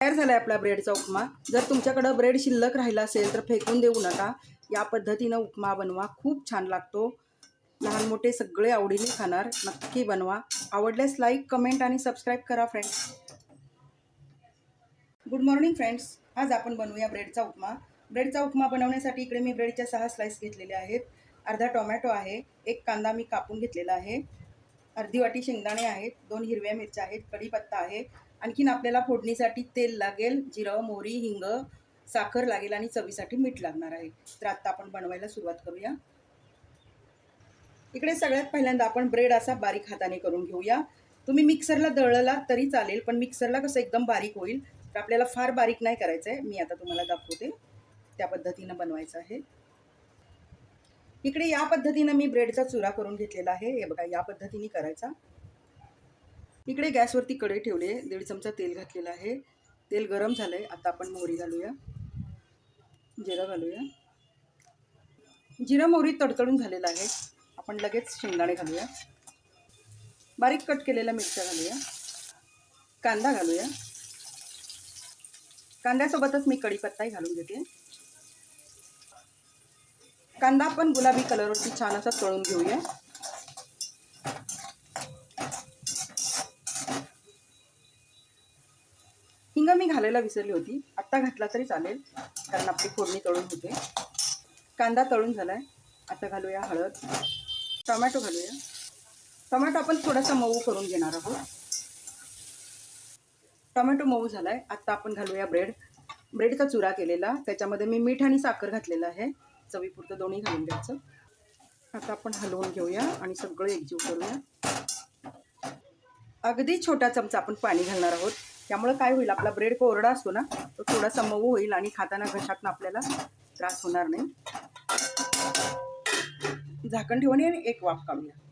तयार झाला आहे आपला ब्रेडचा उपमा। जर तुमच्याकडे ब्रेड शिल्लक राहिला असेल तर फेकून देऊ नका। या पद्धतीनं उपमा बनवा, खूप छान लागतो। लहान मोठे सगळे आवडीने खाणार। नक्की बनवा। आवडल्यास लाईक, कमेंट आणि सबस्क्राईब करा फ्रेंड्स। गुड मॉर्निंग फ्रेंड्स, आज आपण बनवूया ब्रेडचा उपमा। ब्रेडचा उपमा बनवण्यासाठी इकडे मी ब्रेडच्या 6 स्लाइस घेतलेले आहेत। अर्धा टोमॅटो आहे, एक कांदा मी कापून घेतलेला आहे, अर्धी वाटी शेंगदाणे आहेत, 2 हिरव्या मिरच्या आहेत, कढीपत्ता आहे। आणखीन आपल्याला फोडणीसाठी तेल लागेल, जिरं, मोहरी, हिंग, साखर लागेल आणि चवीसाठी मीठ लागणार आहे। तर आता आपण बनवायला सुरुवात करूया। इकडे सगळ्यात पहिल्यांदा आपण ब्रेड असा बारीक हाताने करून घेऊया। तुम्ही मिक्सरला दळला तरी चालेल, पण मिक्सरला कसं एकदम बारीक होईल, तर आपल्याला फार बारीक नाही करायचं आहे। मी आता तुम्हाला दाखवते त्या पद्धतीनं बनवायचं आहे। इकडे या पद्धतीनं मी ब्रेडचा चुरा करून घेतलेला आहे। हे बघा, या पद्धतीने करायचा। इकडे गॅसवरती कढई ठेवली आहे, 1.5 चमचा तेल घातलेलं आहे। तेल गरम झालंय, आता आपण मोहरी घालूया, जिरं घालूया। जिरं मोहरी तडतडून झालेलं आहे, आपण लगेच शेंगदाणे घालूया, बारीक कट केलेल्या मिरच्या घालूया, कांदा घालूया। कांद्यासोबतच मी कढीपत्ताही घालून घेते। कांदा आपण गुलाबी कलरवरती छान असा तळून घेऊया। हिंग मी घालायला विसरली होती, आत्ता घातला तरी चालेल, कारण आपली फोडणी तळून होते। कांदा तळून झालाय, आता घालूया हळद, टोमॅटो घालूया। टोमॅटो आपण थोडासा मऊ करून घेणार आहोत। टोमॅटो मऊ झालाय, आता आपण घालूया ब्रेडचा चुरा केलेला, त्याच्यामध्ये मी मीठ आणि साखर घातलेलं आहे, चवीपुरतं दोन्ही घालून द्यायचं। आता आपण हलवून घेऊया आणि सगळं एकजीव करूया। अगदी छोटा चमचा आपण पाणी घालणार आहोत, त्यामुळे काय होईल, आपला ब्रेड कोरडा असतो ना, तो थोडासा मऊ होईल आणि खाताना घशातनं आपल्याला त्रास होणार नाही। झाकण ठेवून एक वाफ काढूया।